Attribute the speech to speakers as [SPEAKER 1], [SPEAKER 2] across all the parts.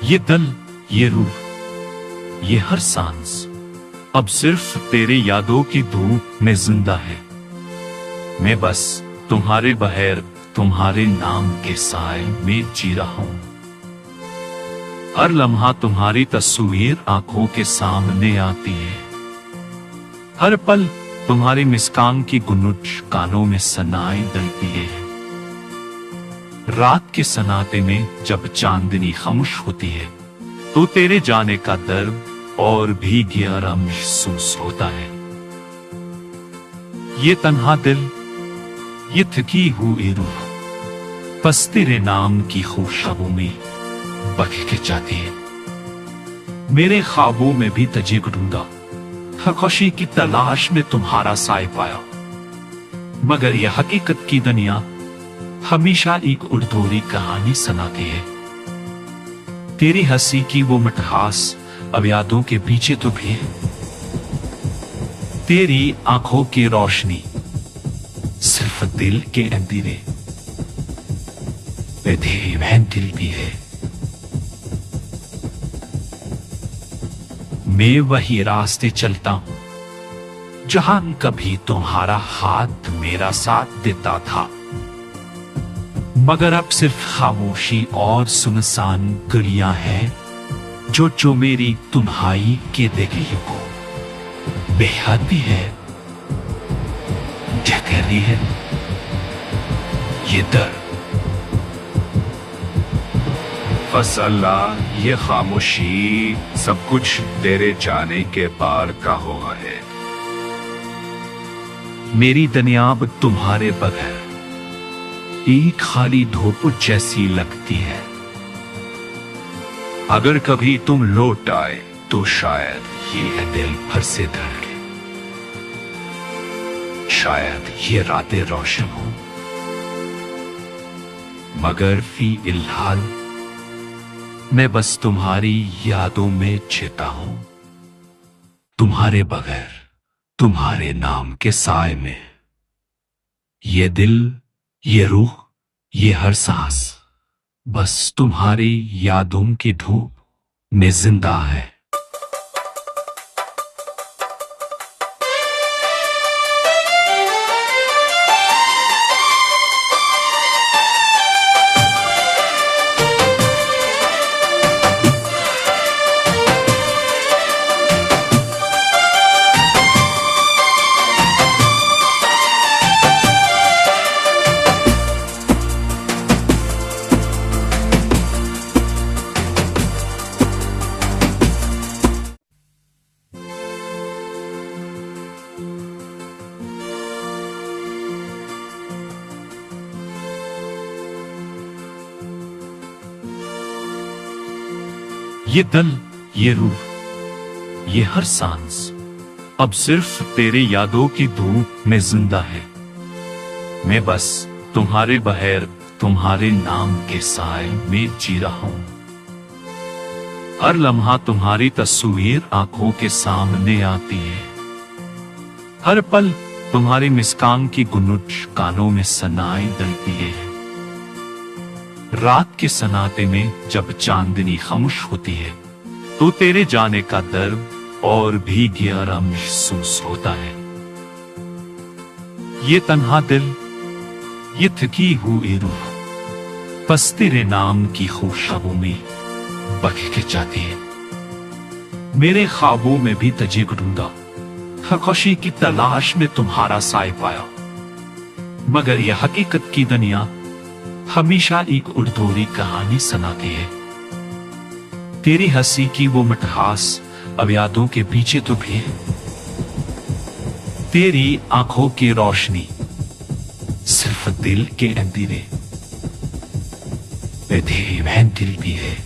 [SPEAKER 1] ये दिल, ये रूह, ये हर सांस अब सिर्फ तेरे यादों की धूप में जिंदा है। मैं बस तुम्हारे बगैर तुम्हारे नाम के साए में जी रहा हूं। हर लम्हा तुम्हारी तस्वीर आंखों के सामने आती है। हर पल तुम्हारी मुस्कान की गुनगुन कानों में सुनाई देती है। रात के सन्नाटे में जब चांदनी खामोश होती है तो तेरे जाने का दर्द और भी गहरा महसूस होता है। ये तन्हा दिल, ये थकी हुई रूह बस तेरे नाम की खुशबू में बह के जाती है। मेरे ख्वाबों में भी तुझे ढूंढा, हर खुशी की तलाश में तुम्हारा साय पाया, मगर यह हकीकत की दुनिया हमेशा एक अधूरी कहानी सुनाती है। तेरी हंसी की वो मिठास अब यादों के पीछे तो भी है। तेरी आंखों की रोशनी सिर्फ दिल के अंधेरे में दिल भी है। मैं वही रास्ते चलता हूं जहां कभी तुम्हारा हाथ मेरा साथ देता था, मगर अब सिर्फ खामोशी और सुनसान गलियां हैं जो मेरी तुम्हारी के देखी को बेहद भी है। क्या कह रही है ये दर्द?
[SPEAKER 2] फसला ये खामोशी सब कुछ तेरे जाने के पार का हुआ है।
[SPEAKER 1] मेरी दुनिया अब तुम्हारे बगैर एक खाली धूप जैसी लगती है।
[SPEAKER 2] अगर कभी तुम लौट आए तो शायद ये दिल भर से धड़के,
[SPEAKER 1] शायद ये रातें रोशन हो, मगर फिलहाल मैं बस तुम्हारी यादों में जीता हूं, तुम्हारे बगैर तुम्हारे नाम के साए में। ये दिल, ये रूह, ये हर सांस बस तुम्हारी यादों की धूप में जिंदा है। ये दिल, ये रूह, ये हर सांस अब सिर्फ तेरे यादों की धूप में जिंदा है। मैं बस तुम्हारे बगैर तुम्हारे नाम के साए में जी रहा हूं। हर लम्हा तुम्हारी तस्वीर आंखों के सामने आती है। हर पल तुम्हारी मुस्कान की गुनगुन कानों में सुनाई देती है। रात के सन्नाटे में जब चांदनी खामोश होती है तो तेरे जाने का दर्द और भी गहरा महसूस होता है। ये तन्हा दिल, ये थकी हुई रूह बस तेरे नाम की खुशबू में बह के जाती है। मेरे ख्वाबों में भी तुझे ढूंढा, हर खुशी की तलाश में तुम्हारा साय पाया, मगर यह हकीकत की दुनिया हमेशा एक अधूरी कहानी सुनाती है। तेरी हंसी की वो मिठास अब यादों के पीछे तो भी है। तेरी आंखों की रोशनी सिर्फ दिल के अंधेरे में दिल भी है।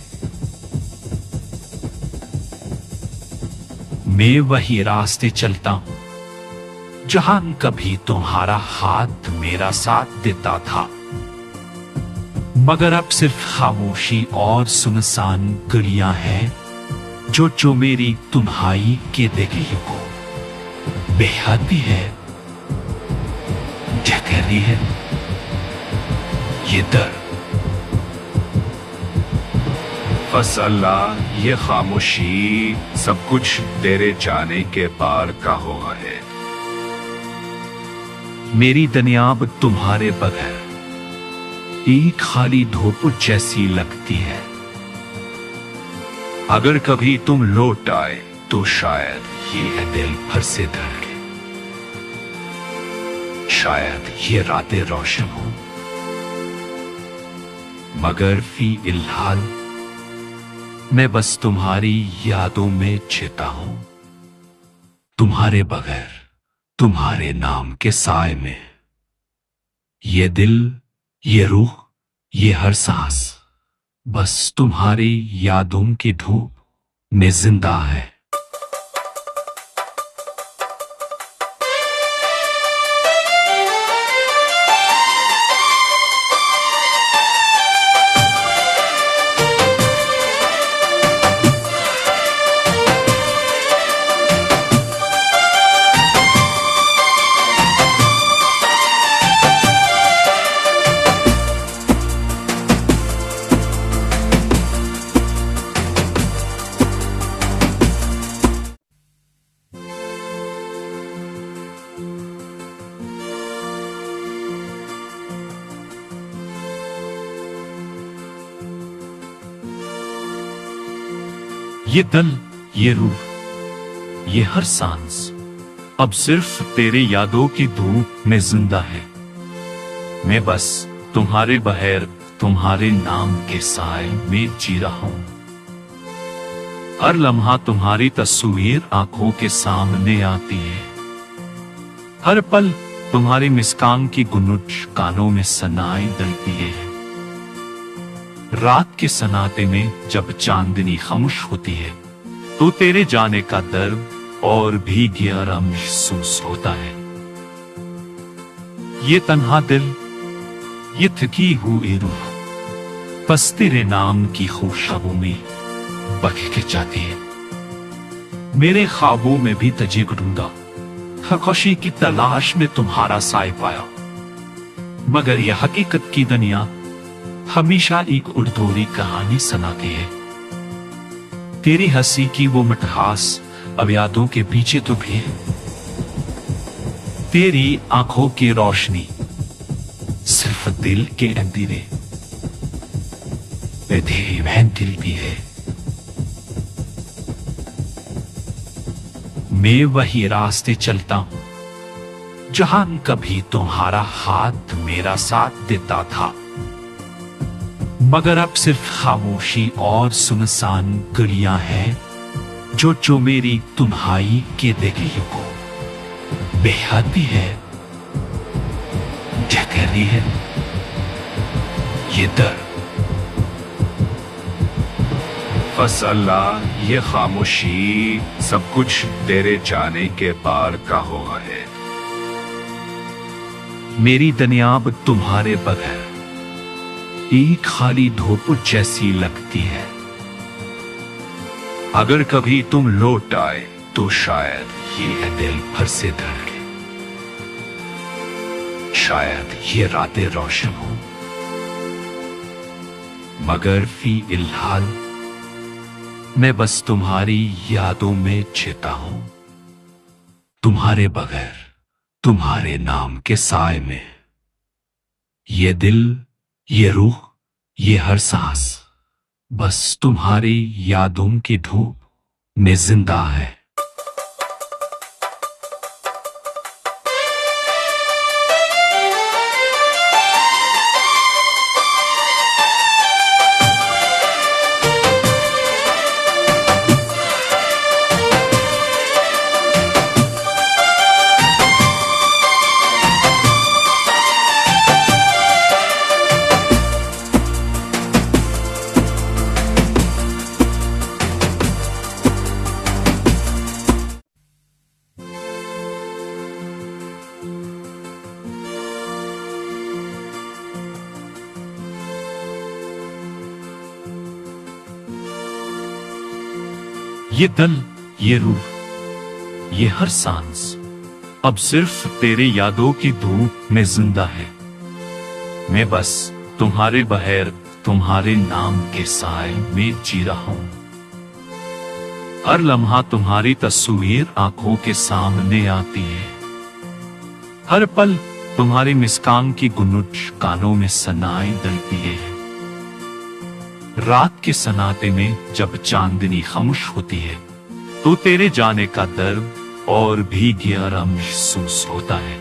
[SPEAKER 1] मैं वही रास्ते चलता हूं जहां कभी तुम्हारा हाथ मेरा साथ देता था, मगर अब सिर्फ खामोशी और सुनसान गलियां हैं जो मेरी तुम्हारी के देखी को बेहद भी है। क्या कह रही है ये दर्द?
[SPEAKER 2] फसला ये खामोशी सब कुछ तेरे जाने के पार का हुआ है।
[SPEAKER 1] मेरी दुनियाब तुम्हारे बगैर एक खाली धूप जैसी लगती है।
[SPEAKER 2] अगर कभी तुम लौट आए तो शायद ये दिल फिर से धड़के, शायद ये रातें रोशन हो,
[SPEAKER 1] मगर फिलहाल मैं बस तुम्हारी यादों में जीता हूं, तुम्हारे बगैर, तुम्हारे नाम के साए में। ये दिल, ये रूह, ये हर सांस बस तुम्हारी यादों की धूप में जिंदा है। ये दिल, ये रूह, ये हर सांस अब सिर्फ तेरे यादों की धूप में जिंदा है। मैं बस तुम्हारे बगैर, तुम्हारे नाम के साए में जी रहा हूं। हर लम्हा तुम्हारी तस्वीर आंखों के सामने आती है। हर पल तुम्हारी मुस्कान की गुनगुनाहट कानों में सुनाई देती है। रात के सन्नाटे में जब चांदनी खामोश होती है तो तेरे जाने का दर्द और भी गहरा महसूस होता है। ये तन्हा दिल, ये थकी हुई रूह बस तेरे नाम की खुशबू में बह के जाती है। मेरे ख्वाबों में भी तुझे ढूंढा, हर खुशी की तलाश में तुम्हारा साए पाया, मगर यह हकीकत की दुनिया हमेशा एक उड़दोरी कहानी सुनाती है। तेरी हंसी की वो मिठास अब यादों के पीछे तो भी है। तेरी आंखों की रोशनी सिर्फ दिल के अंधेरे में तेरी बहन दिल भी है। मैं वही रास्ते चलता हूं जहां कभी तुम्हारा हाथ मेरा साथ देता था, मगर अब सिर्फ खामोशी और सुनसान गलियां हैं जो मेरी तुम्हारी के दिल को बेहदी है, क्या कह रही है ये दर्द।
[SPEAKER 2] फसला ये खामोशी सब कुछ तेरे जाने के पार का हुआ है।
[SPEAKER 1] मेरी दुनियाब तुम्हारे बगैर एक खाली धूप जैसी लगती है।
[SPEAKER 2] अगर कभी तुम लौट आए तो शायद ये दिल फिर से धड़के, शायद ये रातें रोशन हो,
[SPEAKER 1] मगर फिलहाल मैं बस तुम्हारी यादों में जीता हूं, तुम्हारे बगैर, तुम्हारे नाम के साए में। ये दिल, ये रूह, ये हर सांस बस तुम्हारी यादों की धूप में जिंदा है। ये दिल, ये रूह, ये हर सांस अब सिर्फ तेरे यादों की धूप में जिंदा है। मैं बस तुम्हारे बगैर, तुम्हारे नाम के साए में जी रहा हूं। हर लम्हा तुम्हारी तस्वीर आंखों के सामने आती है। हर पल तुम्हारी मुस्कान की गुनुज कानों में सनाई दलती है। रात के सन्नाटे में जब चांदनी खामोश होती है तो तेरे जाने का दर्द और भी गहरा महसूस होता है।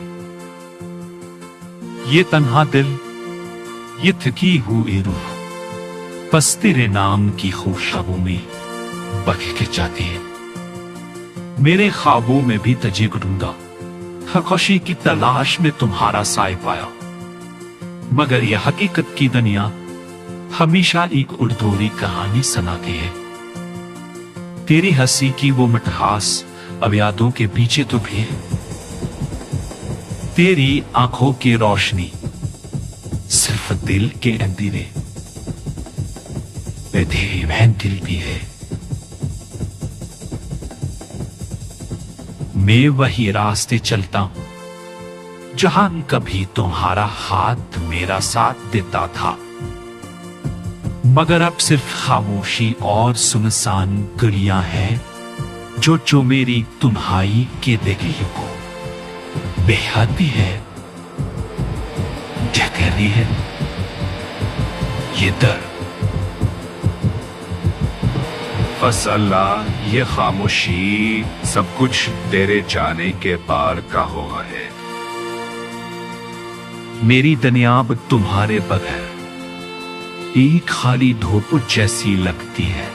[SPEAKER 1] ये तन्हा दिल, ये थकी हुई रूह बस तेरे नाम की खुशबू में बह के जाती है। मेरे ख्वाबों में भी तजे ढूंढा, खुशी की तलाश में तुम्हारा साय पाया, मगर यह हकीकत की दुनिया हमेशा एक उड़दोरी कहानी सुनाती है। तेरी हंसी की वो मिठास अब यादों के पीछे तो भी है। तेरी आंखों की रोशनी सिर्फ दिल के अंधेरे में तेरी बहन दिल भी है। मैं वही रास्ते चलता हूं जहां कभी तुम्हारा हाथ मेरा साथ देता था, मगर अब सिर्फ खामोशी और सुनसान गलियां हैं जो मेरी तुम्हारी के दिल को बेहद है क्या कह रही है ये दर्द।
[SPEAKER 2] फसला ये खामोशी सब कुछ तेरे जाने के पार का हुआ है।
[SPEAKER 1] मेरी दुनिया अब तुम्हारे बगैर एक खाली धूप जैसी लगती है।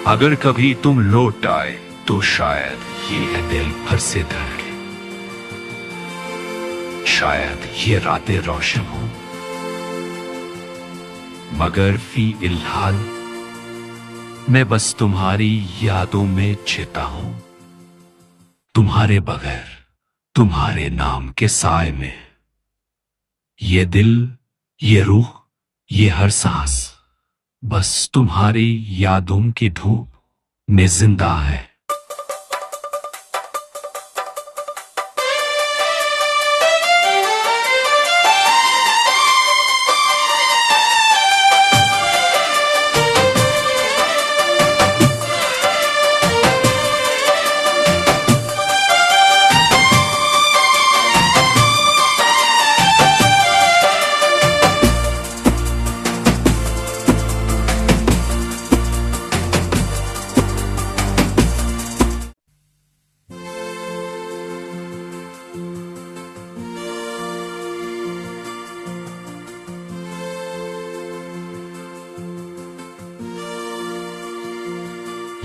[SPEAKER 2] अगर कभी तुम लौट आए तो शायद ये दिल फिर से धड़के, शायद ये रातें रोशन हो,
[SPEAKER 1] मगर फिलहाल मैं बस तुम्हारी यादों में जीता हूं, तुम्हारे बगैर, तुम्हारे नाम के साए में। ये दिल, ये रूह, ये हर सांस बस तुम्हारी यादों की धूप में जिंदा है।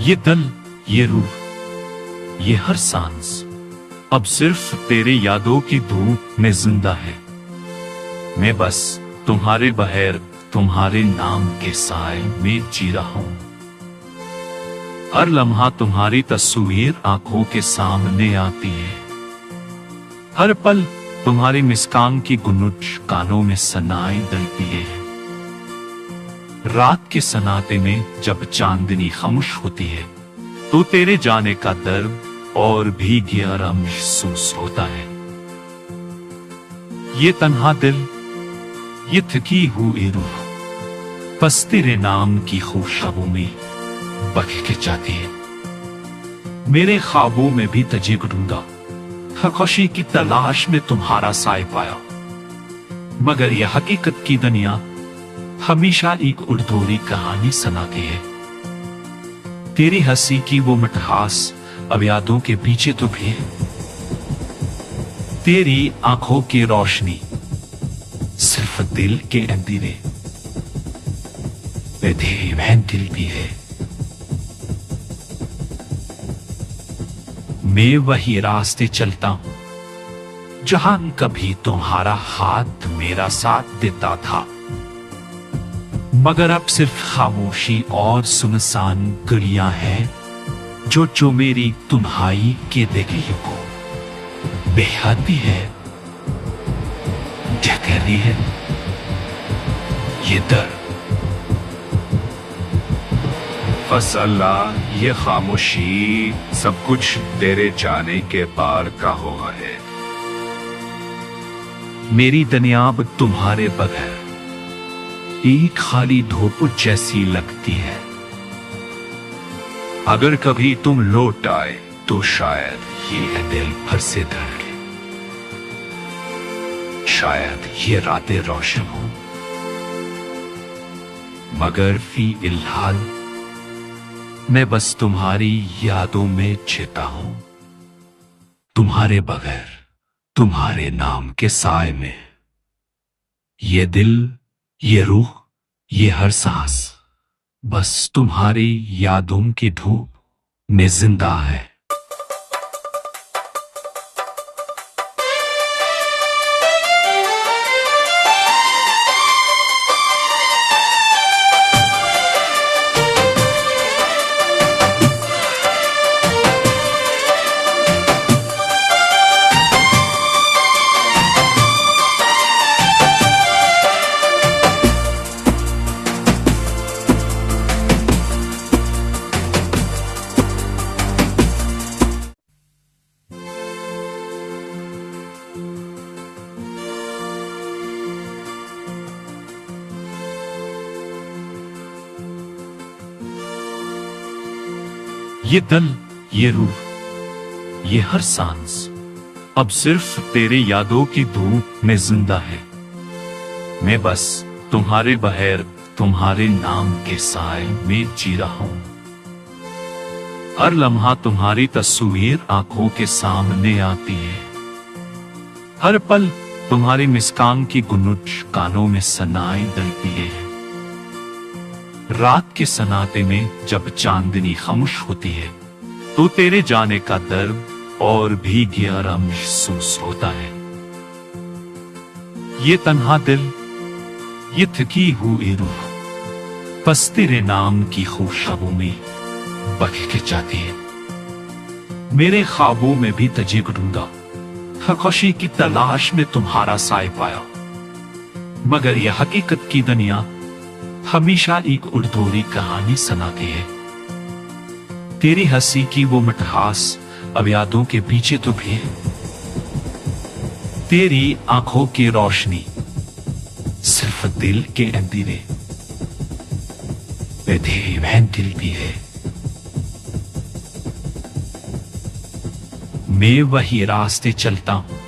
[SPEAKER 1] ये दिल, ये रूह, ये हर सांस अब सिर्फ तेरे यादों की धूप में जिंदा है। मैं बस तुम्हारे बगैर, तुम्हारे नाम के साए में जी रहा हूं। हर लम्हा तुम्हारी तस्वीर आंखों के सामने आती है। हर पल तुम्हारी मुस्कान की गुनुज कानों में सनाई दलती है। रात के सन्नाटे में जब चांदनी खामोश होती है तो तेरे जाने का दर्द और भी गहरा महसूस होता है। ये तन्हा दिल, ये थकी हुई रूह बस तेरे नाम की खुशबू में बह के जाती है। मेरे ख्वाबों में भी तजे ढूंढा, खुशी की तलाश में तुम्हारा साय पाया, मगर यह हकीकत की दुनिया हमेशा एक उड़दोरी कहानी सुनाती है। तेरी हंसी की वो मिठास अब यादों के पीछे तो भी है। तेरी आंखों की रोशनी सिर्फ दिल के अंधेरे में तेरी बहन दिल भी है। मैं वही रास्ते चलता हूं जहां कभी तुम्हारा हाथ मेरा साथ देता था, मगर अब सिर्फ खामोशी और सुनसान गलियां हैं जो मेरी तुम्हारी के दिल को बेहद है क्या कह रही है ये दर्द।
[SPEAKER 2] फसला ये खामोशी सब कुछ तेरे जाने के पार का हुआ है।
[SPEAKER 1] मेरी दुनिया अब तुम्हारे बगैर
[SPEAKER 2] एक खाली धूप जैसी लगती है। अगर कभी तुम लौट आए तो शायद ये दिल भर से धड़के, शायद ये रातें रोशन हो, मगर फिलहाल मैं बस तुम्हारी यादों में जीता हूं, तुम्हारे बगैर, तुम्हारे नाम के साए में। ये दिल, ये रूह, ये हर सांस बस तुम्हारी यादों की धूप में जिंदा है।
[SPEAKER 1] ये दिल, ये रूह, ये हर सांस अब सिर्फ तेरे यादों की धूप में जिंदा है। मैं बस तुम्हारे बगैर, तुम्हारे नाम के साए में जी रहा हूं। हर लम्हा तुम्हारी तस्वीर आंखों के सामने आती है। हर पल तुम्हारी मुस्कान की गुनगुन कानों में सुनाई देती है। रात के सन्नाटे में जब चांदनी खामोश होती है तो तेरे जाने का दर्द और भी गहरा महसूस होता है। ये तन्हा दिल, ये थकी हुई रूह बस तेरे नाम की खुशबू में बह के जाती है। मेरे ख्वाबों में भी तुझे ढूंढा, खुशी की तलाश में तुम्हारा साए पाया, मगर यह हकीकत की दुनिया हमेशा एक उड़दोरी कहानी सुनाती है। तेरी हंसी की वो मिठास अब यादों के पीछे तो भी है। तेरी आंखों की रोशनी सिर्फ दिल के अंधेरे में तेरी बहन दिल भी है। मैं वही रास्ते चलता हूं